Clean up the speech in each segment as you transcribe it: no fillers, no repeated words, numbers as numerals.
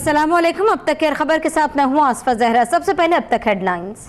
अस्सलाम वालेकुम। अब तक की खबर के साथ मैं हूँ आसफा जहरा। सबसे पहले अब तक हेडलाइंस।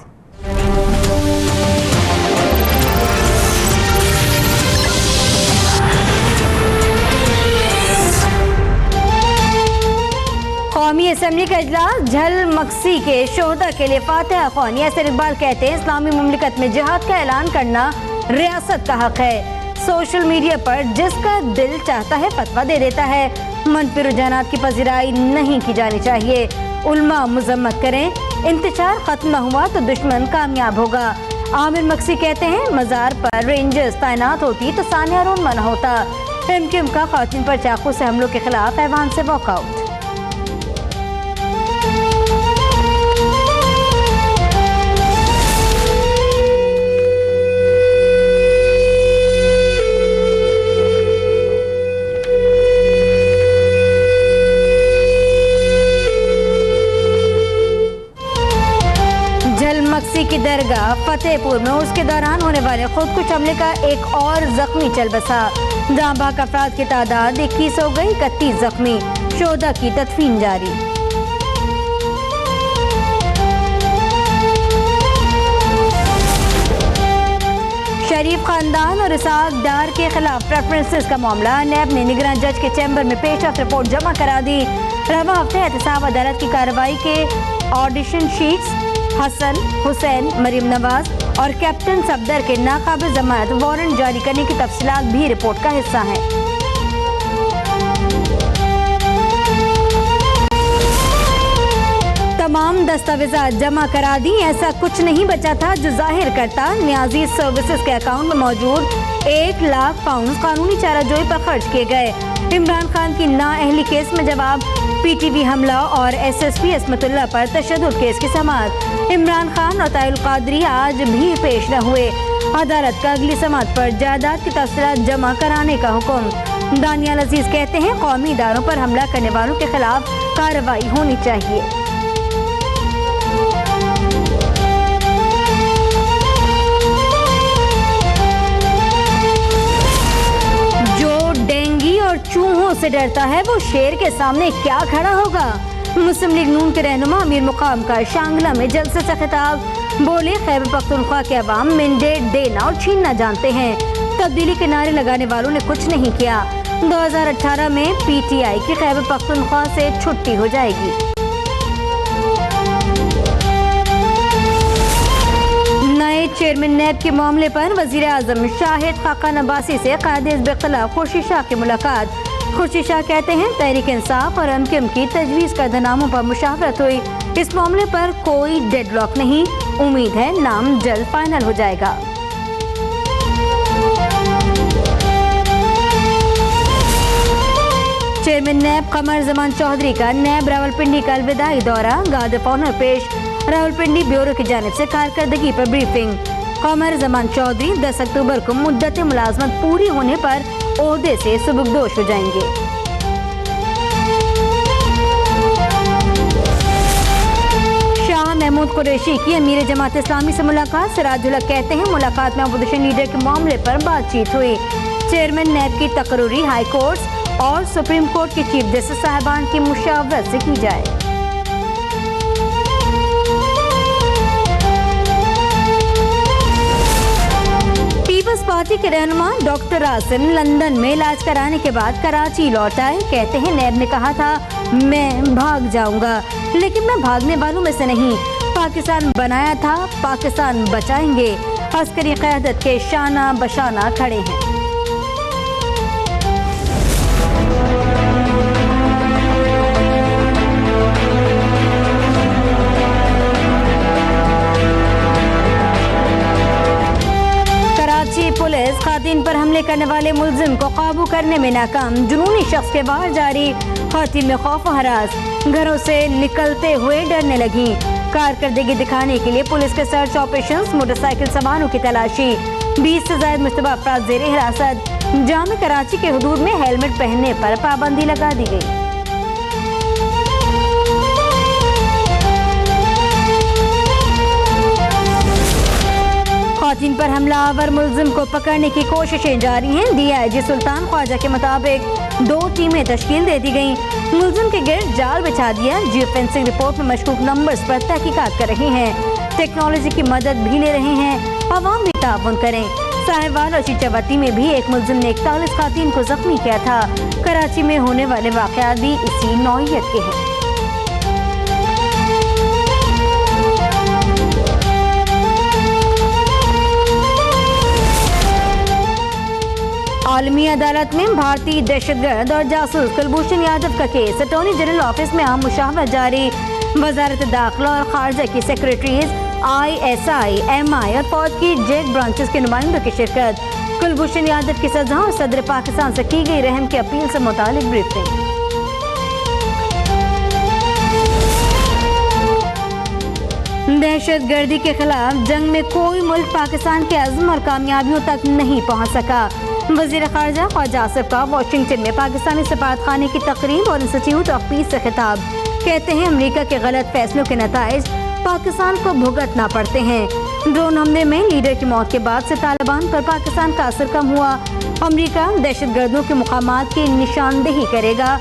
कौमी असम्बली का इजलास, झल मक्सी के शोहदा के लिए फातिहा ख्वान। यासिर इकबाल कहते हैं इस्लामी मुमलिकत में जिहाद का ऐलान करना रियासत का हक है। सोशल मीडिया पर जिसका दिल चाहता है फतवा दे देता है। मनफी रुझानात की पजीराई नहीं की जानी चाहिए। उल्मा मजम्मत करें, इंतजार खत्म न हुआ तो दुश्मन कामयाब होगा। आमिर मक्सी कहते हैं मजार पर रेंजर्स तैनात होती तो सानिया रोन मना होता। एमक्यूएम का खवातीन पर चाकू से हमलों के खिलाफ ऐवान से वॉकआउट। मक्सी की दरगाह फतेहपुर में उसके दौरान होने वाले खुदकुश हमले का एक और जख्मी चल बसा। जहां बाक अफराद की तादाद 21 हो गई, 31 जख्मी। शोहदा की तदफीन जारी। शरीफ खानदान और इसाक डार के खिलाफ प्रेफरेंसेस का मामला। नैब ने निगरान जज के चैम्बर में पेशरफ्त रिपोर्ट जमा करा दी। रवा हफ्ते एहतसाब अदालत की कार्रवाई के ऑडिशन शीट्स हसन, हुसैन, मरीम नवाज और कैप्टन सफदर के नाकाबिल जमानत वारंट जारी करने की तफसीलात भी रिपोर्ट का हिस्सा हैं। तमाम दस्तावेजात जमा करा दी। ऐसा कुछ नहीं बचा था जो जाहिर करता न्याजी सर्विसेज के अकाउंट में मौजूद 1 लाख पाउंड कानूनी चाराजोई पर खर्च किए गए। इमरान खान की नाअहली केस में जवाब। पीटीवी हमला और एसएसपी असमतुल्लाह पर तशद्दुद केस की समाअत। इमरान खान और तायुल कादरी आज भी पेश न हुए। अदालत का अगली समाअत पर जायदाद की तफसीलात जमा कराने का हुक्म। दानियाल अजीज कहते हैं कौमी इदारों पर हमला करने वालों के खिलाफ कार्रवाई होनी चाहिए। चूहों से डरता है वो शेर के सामने क्या खड़ा होगा। मुस्लिम लीग नून के रहनुमा अमीर मुकाम का शांगला में जलसे से खिताब। बोले खैबर पख्तूनख्वा के अवाम मैंडेट देना और छीनना जानते हैं। तब्दीली के नारे लगाने वालों ने कुछ नहीं किया। 2018 में पीटीआई की खैबर पख्तूनख्वा से छुट्टी हो जाएगी। नए चेयरमैन नैब के मामले पर वजीर आजम शाहिद खाकान अब्बासी से कायदे हिज़्ब इख्तिलाफ खुर्शीद शाह की मुलाकात। खुर्शीद शाह कहते हैं तहरीक इंसाफ और एमक्यूएम की तजवीज़ करदा नामों पर मुशावरत हुई। इस मामले पर कोई डेडलॉक नहीं। उम्मीद है नाम जल्द फाइनल हो जाएगा। चेयरमैन नैब कमर जमान चौधरी का नैब रावलपिंडी का अलविदाई दौरा। गार्ड ऑफ ऑनर पेश। रावलपिंडी ब्यूरो की जानिब से कारकर्दगी पर ब्रीफिंग। कमर जमान चौधरी 10 अक्टूबर को मुद्दत मुलाजमत पूरी होने पर ओहदे से सुबुकदोश हो जाएंगे। शाह महमूद कुरैशी की अमीर जमात इस्लामी से मुलाकात। सिराजुल हक कहते हैं मुलाकात में अपोजिशन लीडर के मामले पर बातचीत हुई। चेयरमैन नैब की तकरूरी हाई कोर्ट और सुप्रीम कोर्ट के चीफ जस्टिस साहिबान की मुशावरत से की जाए। पीपल्स पार्टी के रहनुमा डॉक्टर आसिम लंदन में इलाज कराने के बाद कराची लौट आए। कहते हैं नैब ने कहा था मैं भाग जाऊंगा, लेकिन मैं भागने वालों में से नहीं। पाकिस्तान बनाया था, पाकिस्तान बचाएंगे। अस्करी क़यादत के शाना बशाना खड़े हैं। पुलिस खातिन पर हमले करने वाले मुलजिम को काबू करने में नाकाम। जुनूनी शख्स के बाहर जारी। खातिन में खौफ व हरास। घरों से निकलते हुए डरने लगी। कारकर्दगी दिखाने के लिए पुलिस के सर्च ऑपरेशंस। मोटरसाइकिल सवारों की तलाशी। 20 से ज्यादा मुश्तबा अफराद ज़ेर हिरासत। जाम कराची के हुदूद में हेलमेट पहनने पर पाबंदी लगा दी गई। खातून पर हमलावर मुलजिम को पकड़ने की कोशिशें जारी हैं। DIG सुल्तान ख्वाजा के मुताबिक 2 टीमें तश्कील दे दी गई। मुलजिम के गिर्द जाल बिछा दिया। जियो फेंसिंग रिपोर्ट में मशकूक नंबर्स पर तहकीकात कर रहे हैं। टेक्नोलॉजी की मदद भी ले रहे हैं। अवाम भी ताउन करें। साहिवाल और चीचावटी में भी एक मुलजिम ने 41 खातून को जख्मी किया था। कराची में होने वाले वाक़यात भी इसी नौइयत के हैं। आलमी अदालत में भारतीय दहशतगर्द और जासूस कुलभूषण यादव का केस। अटॉर्नी जनरल ऑफिस में आम मुशावरत जारी। वजारत दाखिला और खारजा की सेक्रेटरीज, ISI, MI और फौज की जेक ब्रांचेस के नुमाइंदों की शिरकत। कुलभूषण यादव की सजा और सदर पाकिस्तान से की गई रहम की अपील से मुतालिक ब्रीफिंग। दहशत गर्दी के खिलाफ जंग में कोई मुल्क पाकिस्तान के अज़्म और कामयाबियों तक नहीं पहुँच सका। वज़ीर ख़ारजा ख्वाजा आसिफ का वाशिंगटन में पाकिस्तानी सफारतखाने की तकरीब और इंस्टीट्यूट ऑफ पीस से खिताब। कहते हैं अमेरिका के गलत फैसलों के नताइज पाकिस्तान को भुगतना पड़ते हैं। ड्रोन हमले में लीडर की मौत के बाद से तालिबान पर पाकिस्तान का असर कम हुआ। अमेरिका दहशतगर्दों के मुकामात की निशानदेही करेगा।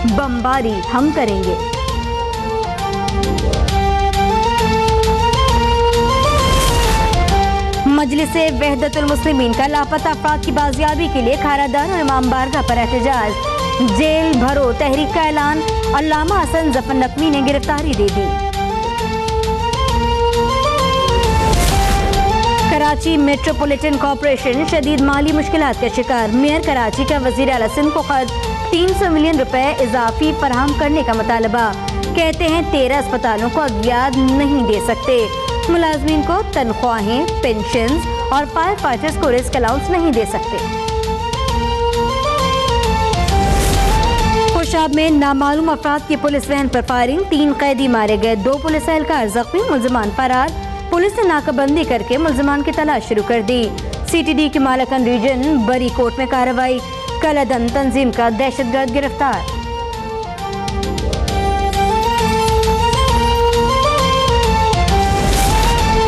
बमबारी हम करेंगे। मजलिसे वहदतुल मुस्लिमीन का लापता अफराद की बाजियाबी के लिए खारादार और इमाम बारगाह पर एहतजाज। जेल भरो तहरीक का ऐलान। अल्लामा हसन जफर नकवी ने गिरफ्तारी दे दी। कराची मेट्रोपॉलिटन कॉरपोरेशन शदीद माली मुश्किलात का शिकार। मेयर कराची का वजीर आला सिंध को खत। 300 मिलियन रुपए इजाफी फराहम करने का मुतालबा। कहते हैं 13 अस्पतालों को अद्वियात नहीं दे सकते। मुलाजमीन को तनख्वाहें, पेंशन और फायर फाइटर्स को रिस्क अलाउंस नहीं दे सकते। खुशाब में नामालूम अफराद की पुलिस वैन पर फायरिंग। 3 कैदी मारे गए। 2 पुलिस एहलकार जख्मी। मुलजिमान फरार। पुलिस ने नाकाबंदी करके मुलजिमान की तलाश शुरू कर दी। CTD के मालकन रीजन बरी कोर्ट में कार्रवाई। कलअदम तंजीम का दहशतगर्द गिरफ्तार।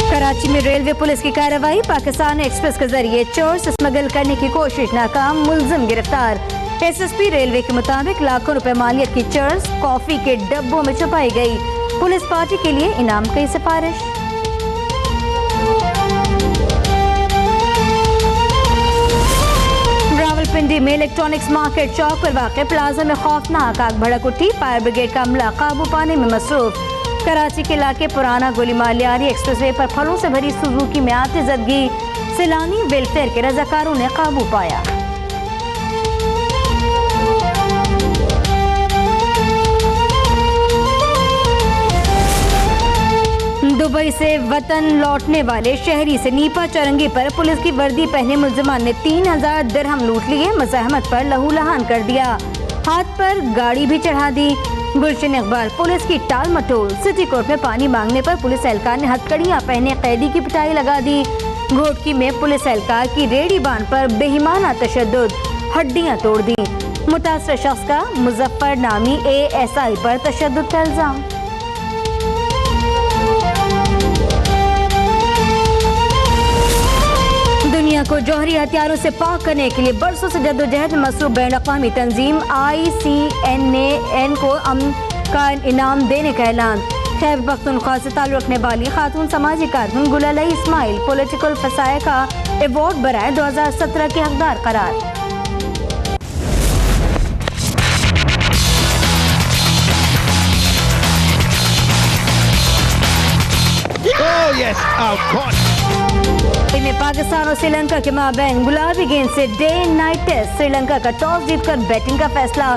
कराची में रेलवे पुलिस की कार्रवाई। पाकिस्तान एक्सप्रेस के जरिए चोर से स्मगल करने की कोशिश नाकाम। मुलजिम गिरफ्तार। SSP रेलवे के मुताबिक लाखों रुपए मालियत की चर्स कॉफी के डब्बों में छुपाई गई। पुलिस पार्टी के लिए इनाम की सिफारिश। रावलपिंडी में इलेक्ट्रॉनिक्स मार्केट चौक पर वाक़ प्लाजा में खौफनाक आग भड़क उठी। फायर ब्रिगेड का अमला काबू पाने में मसरूफ। कराची के इलाके पुराना गोलीमार लियारी एक्सप्रेसवे पर फलों से भरी सुजुकी में आतिशबाजी। सैलानी वेलफेयर के रजाकारों ने काबू पाया। दुबई से वतन लौटने वाले शहरी से नीपा चौरंगी पर पुलिस की वर्दी पहने मुलजिमान ने 3000 दिरहम लूट लिए। मज़ाहमत पर लहूलुहान कर दिया। हाथ पर गाड़ी भी चढ़ा दी। गुलशन इकबाल पुलिस की टाल मटोल। सिटी कोर्ट में पानी मांगने पर पुलिस एहलकार ने हथकड़ियां पहने कैदी की पिटाई लगा दी। घोटकी में पुलिस एहलकार की रेडी बांध पर बेईमाना तशद्दुद। हड्डियां तोड़ दी। मुतासर शख्स का मुजफ्फर नामी ASI पर तशद्दुद का इल्जाम। दुनिया को जौहरी हथियारों से पाक करने के लिए बरसों से जद्दोजहद में मसरूफ बैन अक़वामी तंजीम ICNAN को अमन का इनाम देने का ऐलान। खैबर पख्तूनख्वा से ताल्लुक़ रखने वाली खातून समाजी कारकुन गुल अली इस्माइल पॉलिटिकल फसाया का अवार्ड बराए 2017 के हकदार करार। में पाकिस्तान और श्रीलंका के माबैन गुलाबी गेंद से डे नाइट टेस्ट। श्रीलंका का टॉस जीतकर बैटिंग का फैसला।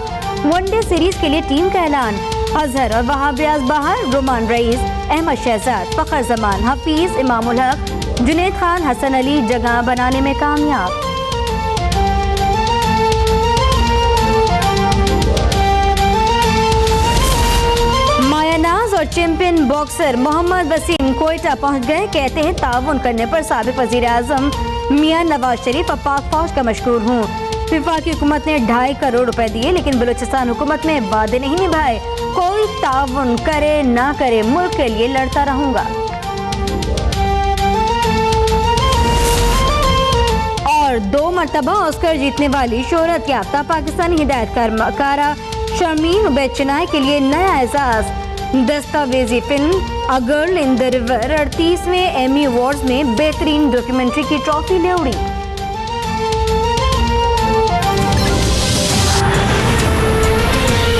वनडे सीरीज के लिए टीम का ऐलान। अजहर और वहाब रियाज बाहर। रोमान रईस, अहमद शहजाद, फखर जमान, हफीज, इमामुल हक, जुनैद खान, हसन अली जगह बनाने में कामयाब। और चैंपियन बॉक्सर मोहम्मद वसीम कोयटा पहुंच गए। कहते हैं ताउन करने पर साबिक वजीर आजम मियां नवाज शरीफ और पाक फौज का मशकूर हूँ। वफाकी हुकूमत ने 2.5 करोड़ रुपए दिए लेकिन बलूचिस्तान हुकूमत ने वादे नहीं निभाए। कोई ताउन करे ना करे मुल्क के लिए लड़ता रहूंगा। मरतबा ऑस्कर जीतने वाली शोहरत याफ्ता पाकिस्तानी हिदायतकारा शर्मीन उबैद चिनाई के लिए नया एजाज। दस्तावेजी film a girl in the river 38वें एमी अवार्ड्स में बेहतरीन डॉक्यूमेंट्री की ट्रॉफी ले उड़ी।